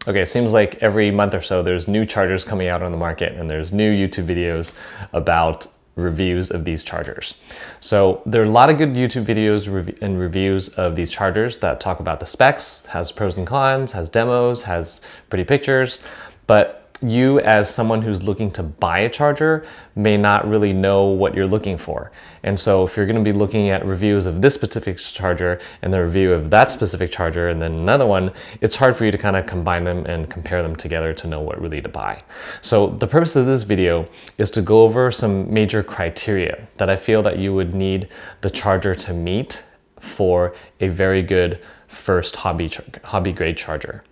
Okay, it seems like every month or so there's new chargers coming out on the market and there's new YouTube videos about reviews of these chargers. So there are a lot of good YouTube videos and reviews of these chargers that talk about the specs, has pros and cons, has demos, has pretty pictures, but you as someone who's looking to buy a charger may not really know what you're looking for. And so if you're going to be looking at reviews of this specific charger and the review of that specific charger and then another one, it's hard for you to kind of combine them and compare them together to know what really to buy. So the purpose of this video is to go over some major criteria that I feel that you would need the charger to meet for a very good first hobby grade charger.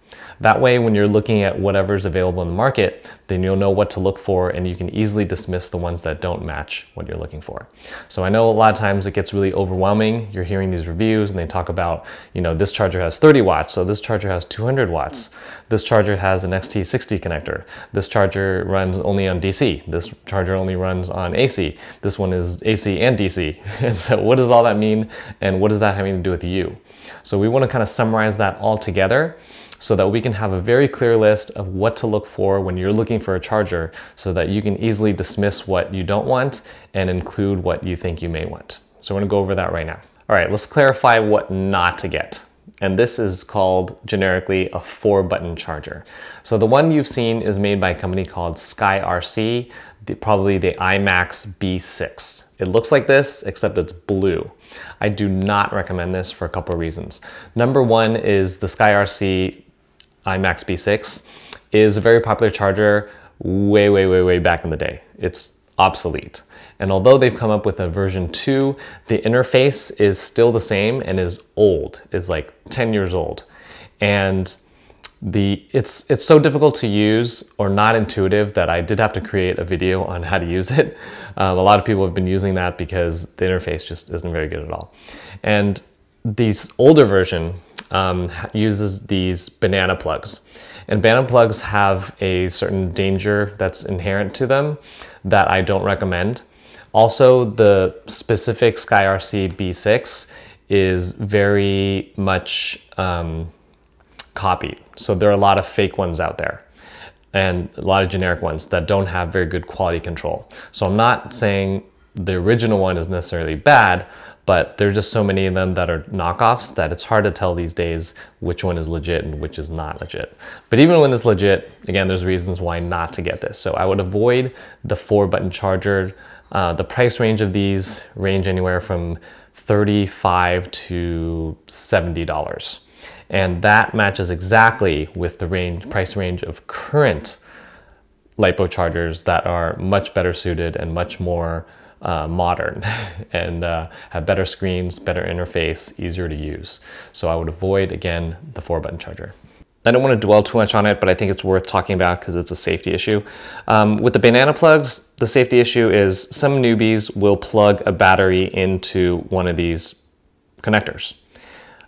That way, when you're looking at whatever's available in the market, then you'll know what to look for and you can easily dismiss the ones that don't match what you're looking for. So I know a lot of times it gets really overwhelming. You're hearing these reviews and they talk about, you know, this charger has 30 watts, so this charger has 200 watts. This charger has an XT60 connector. This charger runs only on DC. This charger only runs on AC. This one is AC and DC. And so what does all that mean? And what does that having to do with you? So we want to kind of summarize that all together so that we can have a very clear list of what to look for when you're looking for a charger so that you can easily dismiss what you don't want and include what you think you may want. So we're gonna go over that right now. All right, let's clarify what not to get. And this is called generically a 4-button charger. So the one you've seen is made by a company called SKYRC, probably the Imax B6. It looks like this, except it's blue. I do not recommend this for a couple of reasons. Number one is the SKYRC Imax B6 is a very popular charger way back in the day. It's obsolete. And although they've come up with a version 2, the interface is still the same and is old, is like 10 years old. And it's so difficult to use or not intuitive that I did have to create a video on how to use it. A lot of people have been using that because the interface just isn't very good at all. And this older version uses these banana plugs. And banana plugs have a certain danger that's inherent to them that I don't recommend. Also, the specific SKYRC B6 is very much copied. So there are a lot of fake ones out there and a lot of generic ones that don't have very good quality control. So I'm not saying the original one is necessarily bad, but there's just so many of them that are knockoffs that it's hard to tell these days which one is legit and which is not legit. But even when it's legit, again, there's reasons why not to get this. So I would avoid the 4-button charger. The price range of these range anywhere from $35 to $70. And that matches exactly with the price range of current LiPo chargers that are much better suited and much more modern and have better screens, better interface, easier to use. So I would avoid, again, the 4-button charger. I don't want to dwell too much on it, but I think it's worth talking about because it's a safety issue. With the banana plugs, the safety issue is some newbies will plug a battery into one of these connectors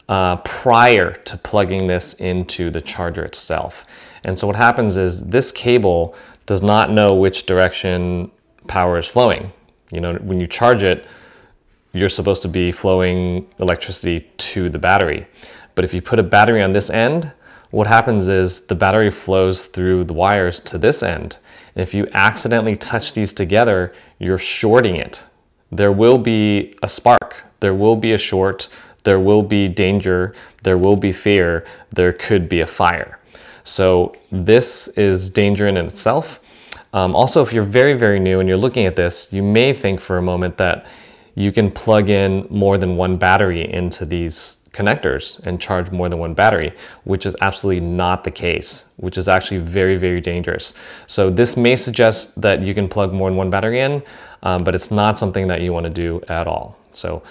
prior to plugging this into the charger itself. And so what happens is this cable does not know which direction power is flowing. You know, when you charge it, you're supposed to be flowing electricity to the battery. But if you put a battery on this end, what happens is the battery flows through the wires to this end. And if you accidentally touch these together, you're shorting it. There will be a spark, there will be a short, there will be danger, there will be fear, there could be a fire. So this is danger in itself. Also, if you're very new and you're looking at this, you may think for a moment that you can plug in more than one battery into these connectors and charge more than one battery, which is absolutely not the case, which is actually very dangerous. So this may suggest that you can plug more than one battery in, but it's not something that you want to do at all. So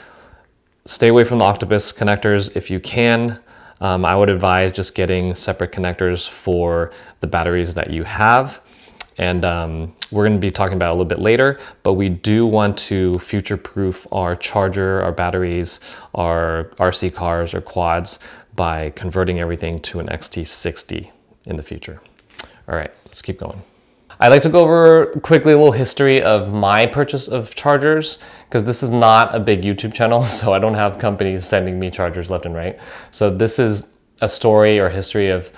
stay away from the octopus connectors if you can. I would advise just getting separate connectors for the batteries that you have. And we're going to be talking about it a little bit later, but we do want to future-proof our charger, our batteries, our RC cars, or quads by converting everything to an XT60 in the future. All right, let's keep going. I'd like to go over quickly a little history of my purchase of chargers, because this is not a big YouTube channel, so I don't have companies sending me chargers left and right. So this is a story or history of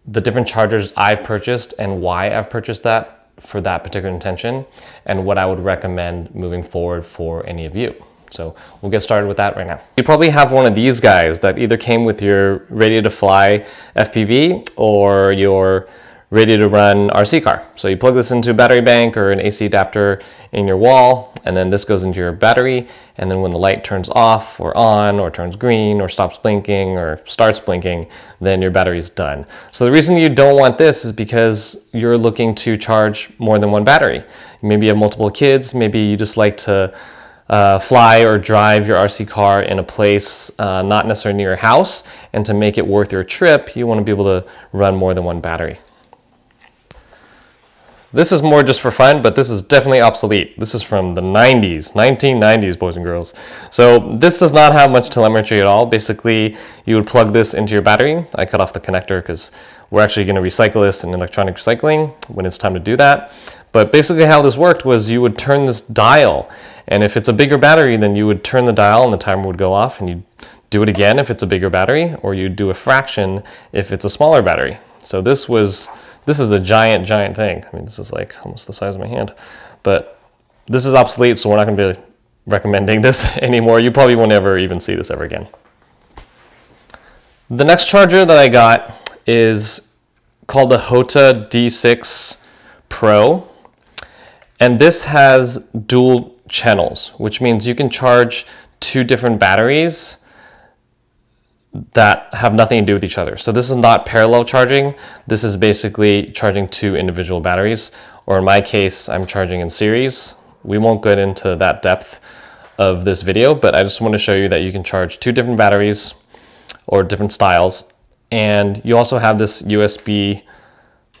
the different chargers I've purchased and why I've purchased that for that particular intention, and what I would recommend moving forward for any of you. So we'll get started with that right now. You probably have one of these guys that either came with your ready to fly FPV or your ready to run RC car. So you plug this into a battery bank or an AC adapter in your wall, and then this goes into your battery, and then when the light turns off or on or turns green or stops blinking or starts blinking, then your battery is done. So the reason you don't want this is because you're looking to charge more than one battery. Maybe you have multiple kids, maybe you just like to fly or drive your RC car in a place not necessarily near your house, and to make it worth your trip, you want to be able to run more than one battery. This is more just for fun, but this is definitely obsolete. This is from the 90s, 1990s, boys and girls. So this does not have much telemetry at all. Basically, you would plug this into your battery. I cut off the connector because we're actually going to recycle this in electronic recycling when it's time to do that. But basically how this worked was you would turn this dial, and if it's a bigger battery, then you would turn the dial and the timer would go off, and you'd do it again if it's a bigger battery, or you'd do a fraction if it's a smaller battery. So this is a giant thing. I mean, this is like almost the size of my hand, but this is obsolete, so we're not going to be recommending this anymore. You probably won't ever even see this ever again. The next charger that I got is called the Hota D6 Pro, and this has dual channels, which means you can charge two different batteries that have nothing to do with each other. So this is not parallel charging. This is basically charging two individual batteries, or in my case, I'm charging in series. We won't get into that depth of this video, but I just want to show you that you can charge two different batteries or different styles. And you also have this USB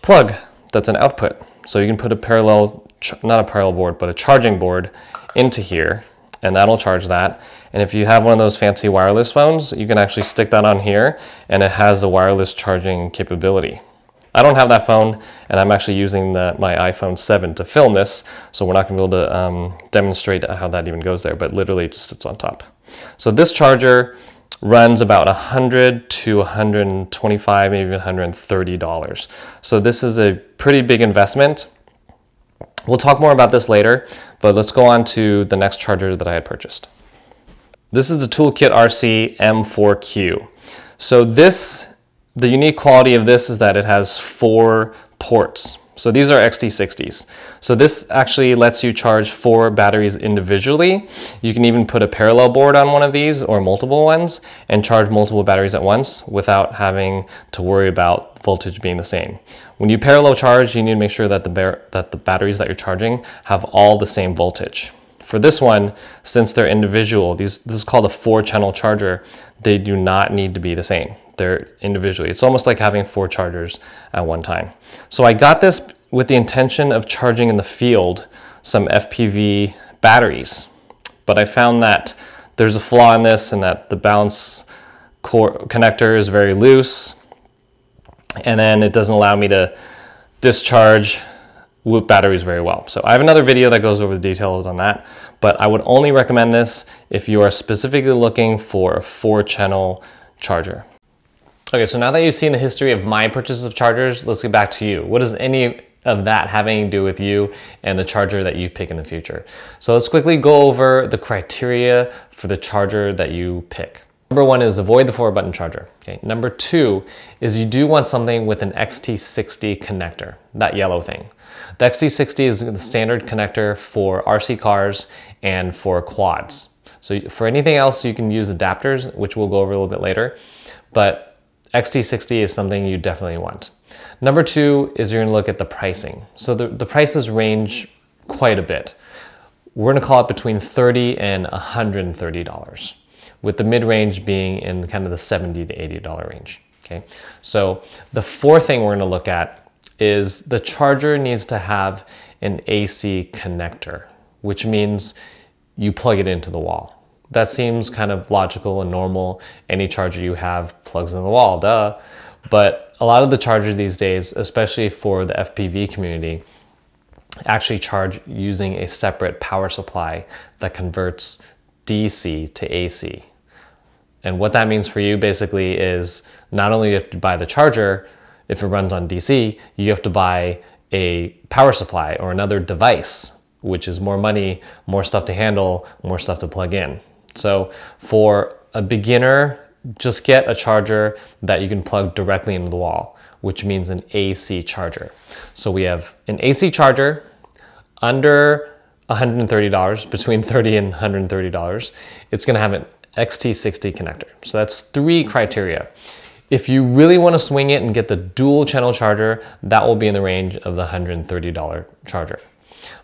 plug that's an output. So you can put a parallel, not a parallel board, but a charging board into here, and that'll charge that. And if you have one of those fancy wireless phones, you can actually stick that on here, and it has a wireless charging capability. I don't have that phone, and I'm actually using my iPhone 7 to film this, so we're not going to be able to demonstrate how that even goes there, but literally it just sits on top. So this charger runs about $100 to $125, maybe $130. So this is a pretty big investment. We'll talk more about this later, but let's go on to the next charger that I had purchased. This is the ToolkitRC M4Q. So the unique quality of this is that it has 4 ports. So these are XT60s. So this actually lets you charge 4 batteries individually. You can even put a parallel board on one of these or multiple ones and charge multiple batteries at once without having to worry about voltage being the same. When you parallel charge, you need to make sure that the batteries that you're charging have all the same voltage. For this one, since they're individual, this is called a 4-channel charger, they do not need to be the same. They're individually. It's almost like having 4 chargers at one time. So I got this with the intention of charging in the field some FPV batteries, but I found that there's a flaw in this, and that the balance cord connector is very loose, and then it doesn't allow me to discharge with batteries very well. So I have another video that goes over the details on that, but I would only recommend this if you are specifically looking for a 4-channel charger. Okay, so now that you've seen the history of my purchases of chargers, let's get back to you. What does any of that having to do with you and the charger that you pick in the future? So let's quickly go over the criteria for the charger that you pick. Number 1 is avoid the 4-button charger. Okay. Number 2 is you do want something with an XT60 connector, that yellow thing. The XT60 is the standard connector for RC cars and for quads. So for anything else, you can use adapters, which we'll go over a little bit later, but XT60 is something you definitely want. Number 2 is you're gonna look at the pricing. So the prices range quite a bit. We're gonna call it between $30 and $130, with the mid-range being in kind of the $70 to $80 range. Okay, so the 4th thing we're gonna look at is the charger needs to have an AC connector, which means you plug it into the wall. That seems kind of logical and normal. Any charger you have plugs in the wall, duh. But a lot of the chargers these days, especially for the FPV community, actually charge using a separate power supply that converts DC to AC. And what that means for you basically is not only do you have to buy the charger, if it runs on DC, you have to buy a power supply or another device, which is more money, more stuff to handle, more stuff to plug in. So for a beginner, just get a charger that you can plug directly into the wall, which means an AC charger. So we have an AC charger under $130, between $30 and $130. It's gonna have an XT60 connector. So that's 3 criteria. If you really want to swing it and get the dual channel charger, that will be in the range of the $130 charger.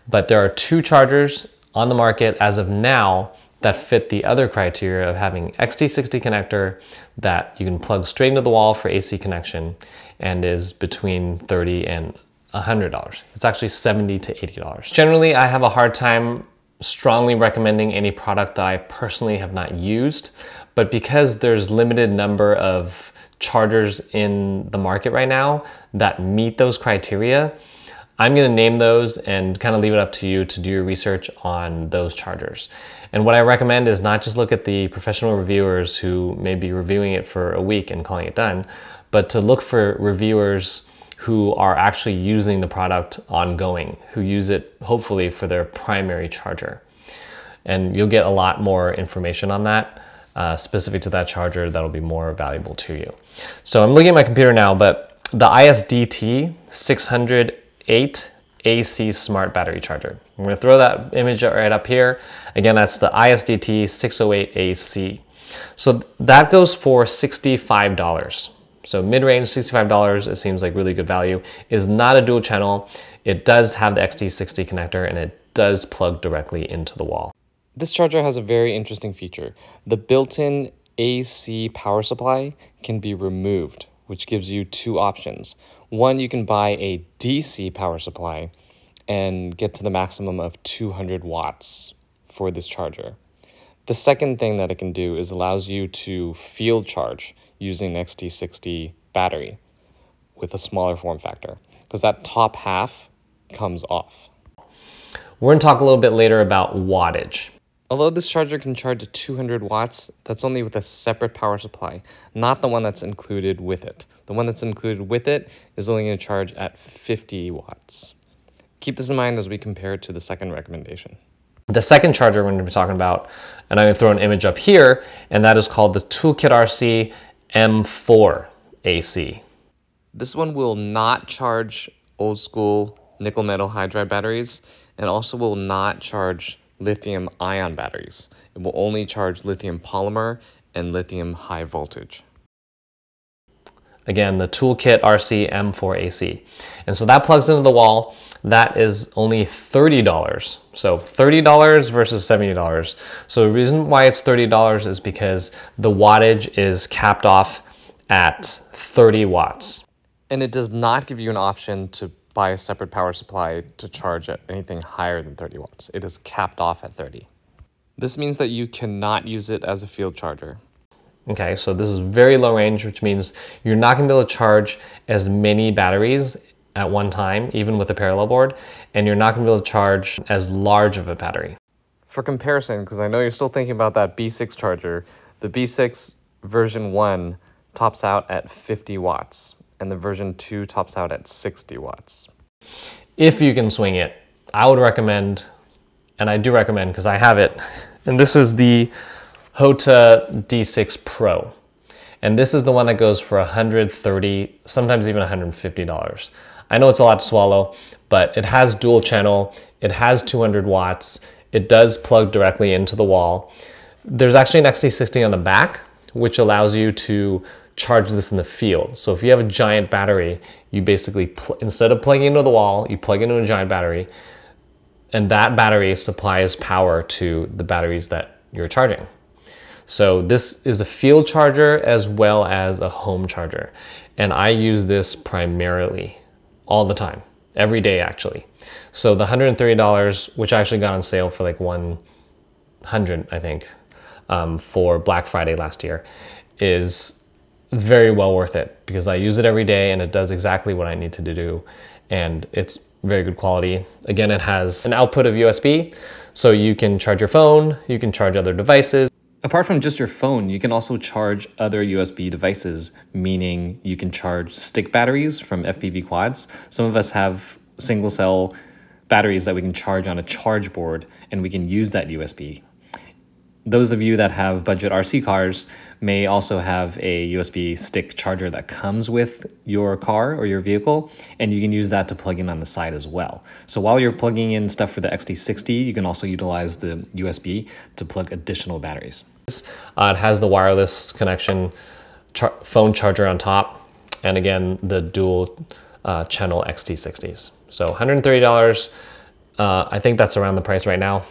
But there are 2 chargers on the market as of now that fit the other criteria of having XT60 connector that you can plug straight into the wall for AC connection and is between $30 and $100. It's actually $70 to $80. Generally, I have a hard time strongly recommending any product that I personally have not used, but because there's limited number of chargers in the market right now that meet those criteria, I'm gonna name those and kind of leave it up to you to do your research on those chargers. And what I recommend is not just look at the professional reviewers who may be reviewing it for a week and calling it done, but to look for reviewers who are actually using the product ongoing, who use it hopefully for their primary charger. And you'll get a lot more information on that, specific to that charger, that'll be more valuable to you. So I'm looking at my computer now, but the ISDT 608 AC smart battery charger. I'm gonna throw that image right up here. Again, that's the ISDT 608 AC. So that goes for $65. So mid-range, $65, it seems like really good value. It is not a dual channel. It does have the XT60 connector and it does plug directly into the wall. This charger has a very interesting feature. The built-in AC power supply can be removed, which gives you 2 options. One, you can buy a DC power supply and get to the maximum of 200 watts for this charger. The second thing that it can do is allows you to field charge using an XT60 battery with a smaller form factor, because that top half comes off. We're gonna talk a little bit later about wattage. Although this charger can charge at 200 watts, that's only with a separate power supply, not the one that's included with it. The one that's included with it is only going to charge at 50 watts. Keep this in mind as we compare it to the second recommendation. The second charger we're going to be talking about, and I'm going to throw an image up here, and that is called the ToolkitRC M4AC. This one will not charge old school nickel metal hydride batteries, and also will not charge lithium ion batteries. It will only charge lithium polymer and lithium high voltage. Again, the ToolkitRC M4AC. And so that plugs into the wall. That is only $30. So $30 versus $70. So the reason why it's $30 is because the wattage is capped off at 30 watts. And it does not give you an option to buy a separate power supply to charge at anything higher than 30 watts. It is capped off at 30. This means that you cannot use it as a field charger. Okay, so this is very low range, which means you're not gonna be able to charge as many batteries at one time, even with a parallel board, and you're not gonna be able to charge as large of a battery. For comparison, because I know you're still thinking about that B6 charger, the B6 version 1 tops out at 50 watts. And the version 2 tops out at 60 watts. If you can swing it, I would recommend, and I do recommend because I have it, and this is the Hota D6 Pro. And this is the one that goes for $130, sometimes even $150. I know it's a lot to swallow, but it has dual channel, it has 200 watts, it does plug directly into the wall. There's actually an XT60 on the back, which allows you to charge this in the field. So if you have a giant battery, you basically, instead of plugging into the wall, you plug into a giant battery, and that battery supplies power to the batteries that you're charging. So this is a field charger as well as a home charger. And I use this primarily all the time, every day actually. So the $130, which I actually got on sale for like $100, I think, for Black Friday last year, is very well worth it because I use it every day and it does exactly what I need to do, and it's very good quality. Again, it has an output of USB, so you can charge your phone, you can charge other devices. Apart from just your phone, you can also charge other USB devices, meaning you can charge stick batteries from FPV quads. Some of us have single cell batteries that we can charge on a charge board, and we can use that USB. Those of you that have budget RC cars may also have a USB stick charger that comes with your car or your vehicle, and you can use that to plug in on the side as well. So while you're plugging in stuff for the XT60, you can also utilize the USB to plug additional batteries. It has the wireless connection, phone charger on top, and again, the dual channel XT60s. So $130, I think that's around the price right now.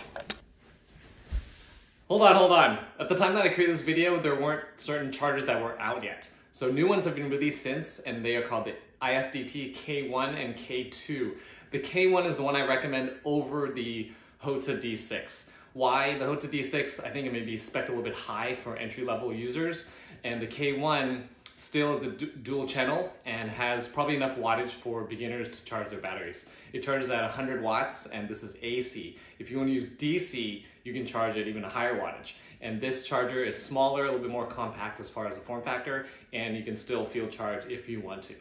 Hold on. At the time that I created this video, there weren't certain chargers that were out yet. So new ones have been released since, and they are called the ISDT K1 and K2. The K1 is the one I recommend over the Hota D6. Why? The Hota D6, I think it may be spec'd a little bit high for entry-level users, and the K1 still is a dual channel and has probably enough wattage for beginners to charge their batteries. It charges at 100 watts, and this is AC. If you want to use DC, you can charge at even a higher wattage. And this charger is smaller, a little bit more compact as far as the form factor, and you can still field charge if you want to.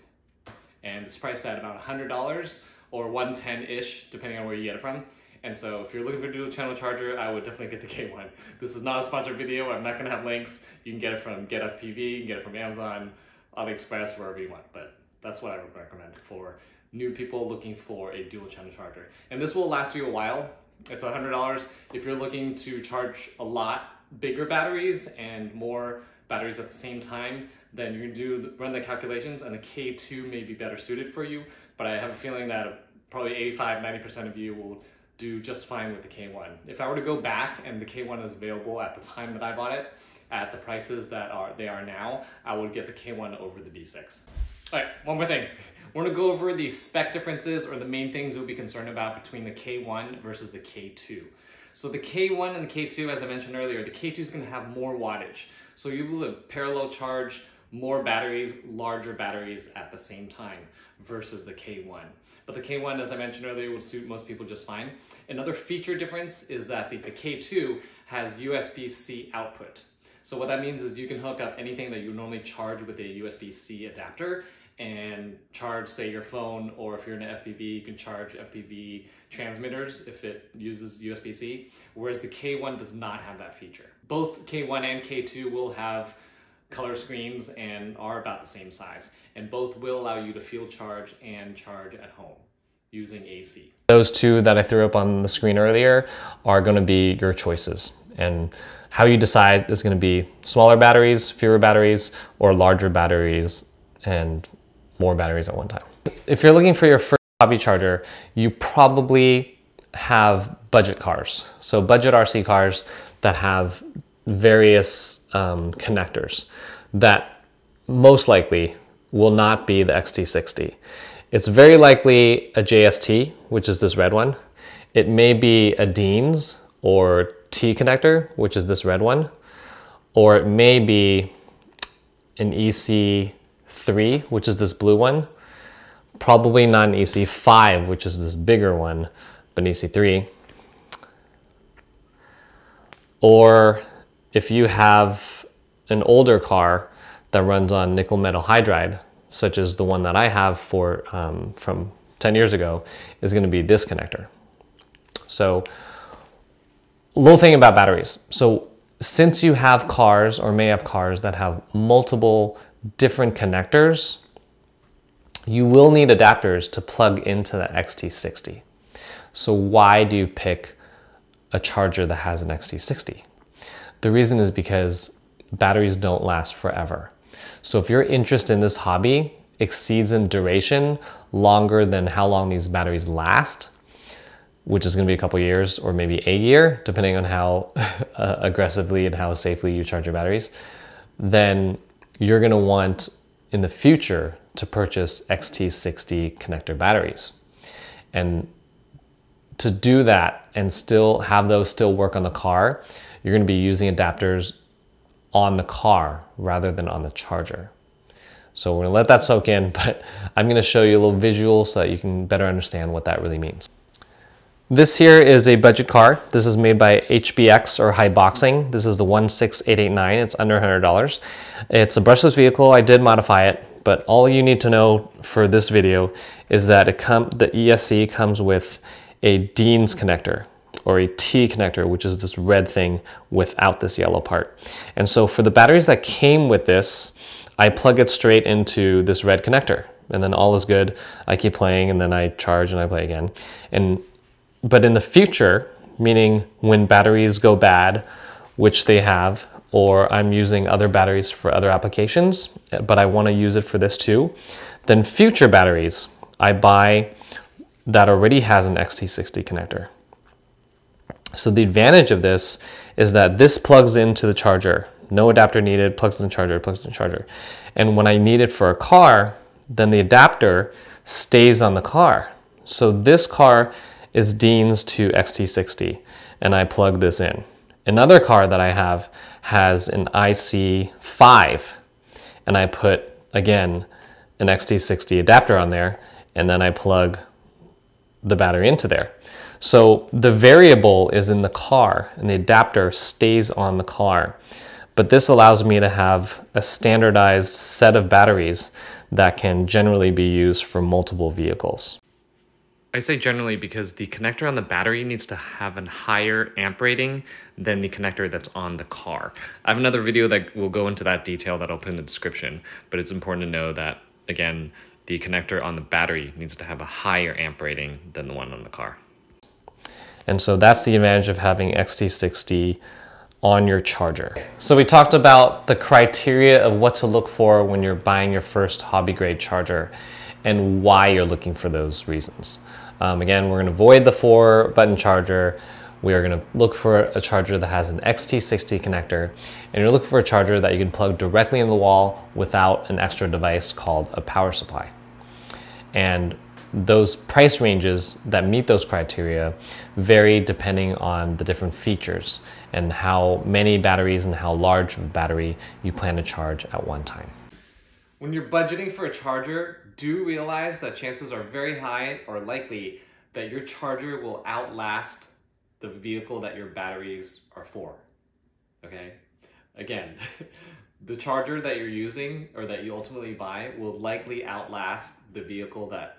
And it's priced at about $100 or $110-ish, depending on where you get it from. And so if you're looking for a dual channel charger, I would definitely get the K1. This is not a sponsored video. I'm not gonna have links. You can get it from GetFPV, you can get it from Amazon, AliExpress, wherever you want. But that's what I would recommend for new people looking for a dual channel charger. And this will last you a while. It's $100. If you're looking to charge a lot bigger batteries and more batteries at the same time, then you can run the calculations, and the K2 may be better suited for you. But I have a feeling that probably 85–90% of you will do just fine with the K1. If I were to go back and the K1 is available at the time that I bought it, at the prices that they are now, I would get the K1 over the D6. All right, one more thing. We're gonna go over the spec differences, or the main things you'll be concerned about between the K1 versus the K2. So the K1 and the K2, as I mentioned earlier, the K2 is gonna have more wattage. So you will parallel charge more batteries, larger batteries at the same time versus the K1. But the K1, as I mentioned earlier, would suit most people just fine. Another feature difference is that the K2 has USB-C output. So what that means is you can hook up anything that you normally charge with a USB-C adapter and charge, say, your phone, or if you're in an FPV, you can charge FPV transmitters if it uses USB-C, whereas the K1 does not have that feature. Both K1 and K2 will have color screens and are about the same size, and both will allow you to field charge and charge at home using AC. Those two that I threw up on the screen earlier are going to be your choices, and how you decide is going to be smaller batteries, fewer batteries, or larger batteries and more batteries at one time. If you're looking for your first hobby charger, you probably have budget cars. So budget RC cars that have various connectors that most likely will not be the XT60. It's very likely a JST, which is this red one. It may be a Dean's or T connector, which is this red one, or it may be an EC3, which is this blue one. Probably not an EC5, which is this bigger one, but an EC3. Or if you have an older car that runs on nickel metal hydride, such as the one that I have from 10 years ago, is going to be this connector. So, little thing about batteries. So since you have cars, or may have cars, that have multiple different connectors, you will need adapters to plug into the XT60. So why do you pick a charger that has an XT60? The reason is because batteries don't last forever. So if your interest in this hobby exceeds in duration longer than how long these batteries last, which is going to be a couple years or maybe a year, depending on how aggressively and how safely you charge your batteries, then you're going to want in the future to purchase XT60 connector batteries. And to do that and still have those still work on the car, you're going to be using adapters on the car rather than on the charger. So we're going to let that soak in, but I'm going to show you a little visual so that you can better understand what that really means. This here is a budget car. This is made by HBX or High Boxing. This is the 16889. It's under $100. It's a brushless vehicle. I did modify it, but all you need to know for this video is that the ESC comes with a Dean's connector or a T connector, which is this red thing without this yellow part. And so for the batteries that came with this, I plug it straight into this red connector, and then all is good. I keep playing, and then I charge and I play again. But in the future, meaning when batteries go bad, which they have, or I'm using other batteries for other applications, but I want to use it for this too, then future batteries I buy that already has an XT60 connector. So the advantage of this is that this plugs into the charger. No adapter needed, plugs in the charger, plugs in the charger. And when I need it for a car, then the adapter stays on the car. So this car is Dean's to XT60, and I plug this in. Another car that I have has an IC5, and I put, again, an XT60 adapter on there, and then I plug the battery into there. So the variable is in the car, and the adapter stays on the car. But this allows me to have a standardized set of batteries that can generally be used for multiple vehicles. I say generally because the connector on the battery needs to have a higher amp rating than the connector that's on the car. I have another video that will go into that detail that I'll put in the description, but it's important to know that, again, the connector on the battery needs to have a higher amp rating than the one on the car. And so that's the advantage of having XT60 on your charger. So we talked about the criteria of what to look for when you're buying your first hobby grade charger and why you're looking for those reasons. Again, we're going to avoid the 4-button charger. We are going to look for a charger that has an XT60 connector, and you're looking for a charger that you can plug directly in the wall without an extra device called a power supply. And those price ranges that meet those criteria vary depending on the different features and how many batteries and how large of a battery you plan to charge at one time. When you're budgeting for a charger, do realize that chances are very high or likely that your charger will outlast the vehicle that your batteries are for, okay? Again, the charger that you're using or that you ultimately buy will likely outlast the vehicle that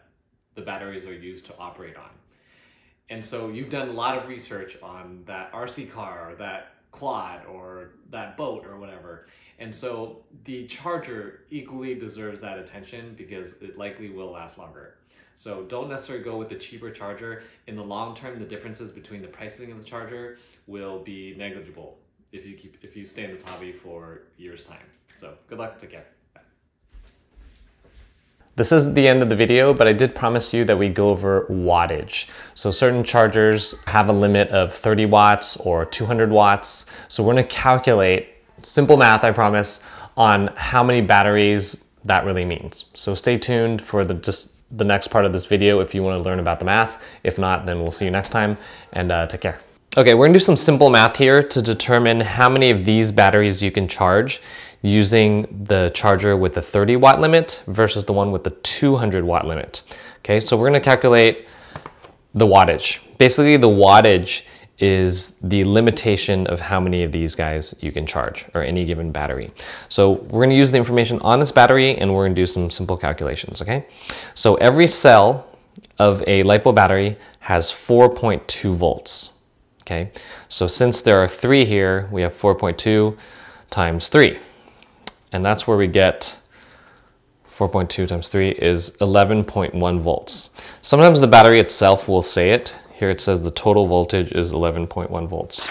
the batteries are used to operate on. And so you've done a lot of research on that RC car or that quad or that boat or whatever. And so the charger equally deserves that attention because it likely will last longer. So don't necessarily go with the cheaper charger. In the long term, the differences between the pricing of the charger will be negligible if you stay in this hobby for years' time. So good luck, take care. Bye. This is the end of the video, but I did promise you that we go over wattage. So certain chargers have a limit of 30 watts or 200 watts. So we're gonna calculate, simple math, I promise, on how many batteries that really means. So stay tuned for just the next part of this video if you want to learn about the math. If not, then we'll see you next time, and take care. Okay, we're gonna do some simple math here to determine how many of these batteries you can charge using the charger with the 30 watt limit versus the one with the 200 watt limit. Okay, so we're gonna calculate the wattage. Basically, the wattage is the limitation of how many of these guys you can charge, or any given battery. So we're gonna use the information on this battery and we're gonna do some simple calculations, okay? So every cell of a LiPo battery has 4.2 volts, okay? So since there are 3 here, we have 4.2 times 3. And that's where we get 4.2 times 3 is 11.1 volts. Sometimes the battery itself will say it. Here it says the total voltage is 11.1 volts.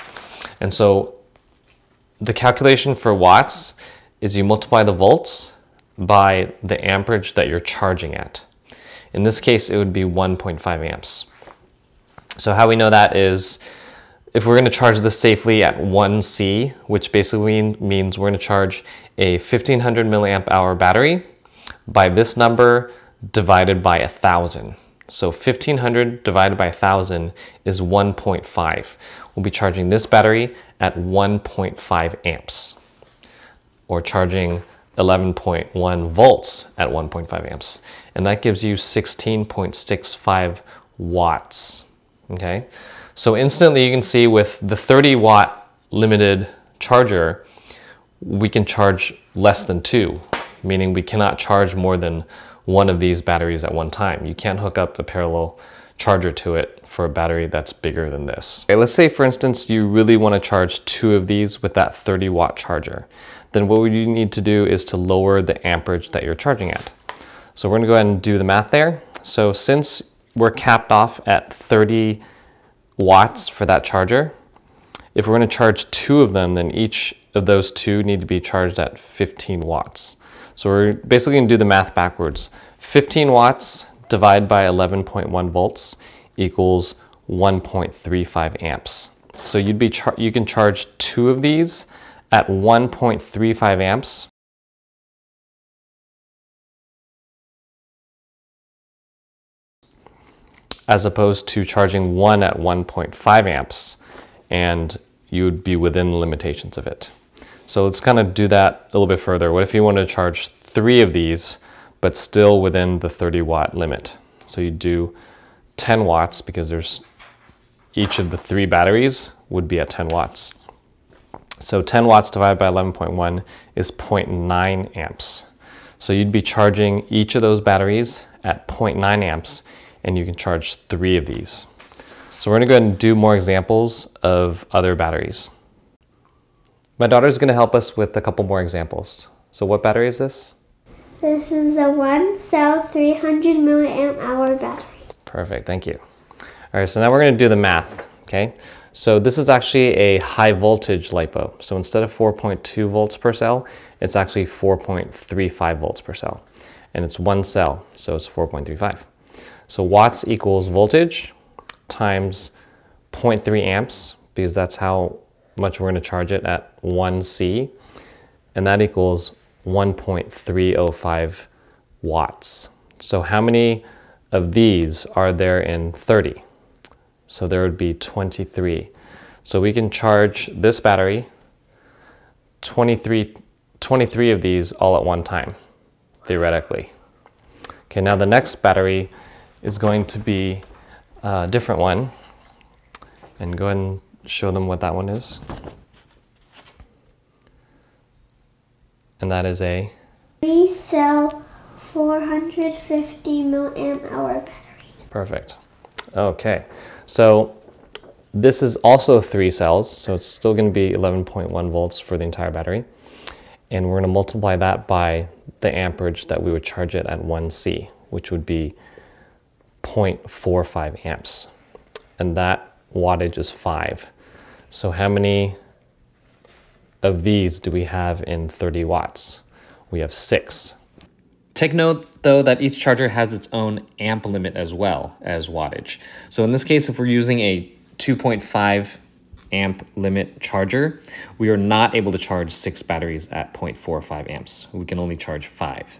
And so the calculation for watts is you multiply the volts by the amperage that you're charging at. In this case, it would be 1.5 amps. So how we know that is if we're going to charge this safely at 1C, which basically means we're going to charge a 1500 milliamp hour battery by this number divided by 1,000. So 1500 divided by 1,000 is 1.5. We'll be charging this battery at 1.5 amps, or charging 11.1 volts at 1.5 amps. And that gives you 16.65 watts. okay? So instantly you can see with the 30 watt limited charger, we can charge less than 2, meaning we cannot charge more than one of these batteries at one time. You can't hook up a parallel charger to it for a battery that's bigger than this. Okay, let's say for instance you really want to charge 2 of these with that 30 watt charger. Then what you need to do is to lower the amperage that you're charging at. So we're going to go ahead and do the math there. So since we're capped off at 30 watts for that charger, if we're going to charge 2 of them, then each of those 2 need to be charged at 15 watts. So we're basically going to do the math backwards. 15 watts divided by 11.1 volts equals 1.35 amps. So you can charge 2 of these at 1.35 amps. As opposed to charging 1 at 1.5 amps, and you would be within the limitations of it. So let's kind of do that a little bit further. What if you want to charge 3 of these, but still within the 30 watt limit? So you do 10 watts because each of the 3 batteries would be at 10 watts. So 10 watts divided by 11.1 is 0.9 amps. So you'd be charging each of those batteries at 0.9 amps, and you can charge 3 of these. So we're going to go ahead and do more examples of other batteries. My daughter's going to help us with a couple more examples. So what battery is this? This is a 1-cell 300 milliamp hour battery. Perfect, thank you. All right, so now we're going to do the math, okay? So this is actually a high voltage LiPo. So instead of 4.2 volts per cell, it's actually 4.35 volts per cell. And it's 1 cell, so it's 4.35. So watts equals voltage times 0.3 amps, because that's how much we're going to charge it at 1C. And that equals 1.305 watts. So how many of these are there in 30? So there would be 23. So we can charge this battery 23 of these all at one time, theoretically. Okay, now the next battery is going to be a different one. And go ahead and show them what that one is. And that is a 3-cell 450 milliamp hour battery. Perfect. Okay, so this is also 3 cells, so it's still going to be 11.1 volts for the entire battery. And we're going to multiply that by the amperage that we would charge it at 1C, which would be 0.45 amps. And that wattage is 5. So how many of these do we have in 30 watts? We have 6. Take note, though, that each charger has its own amp limit as well as wattage. So in this case, if we're using a 2.5 amp limit charger, we are not able to charge 6 batteries at 0.45 amps. We can only charge 5.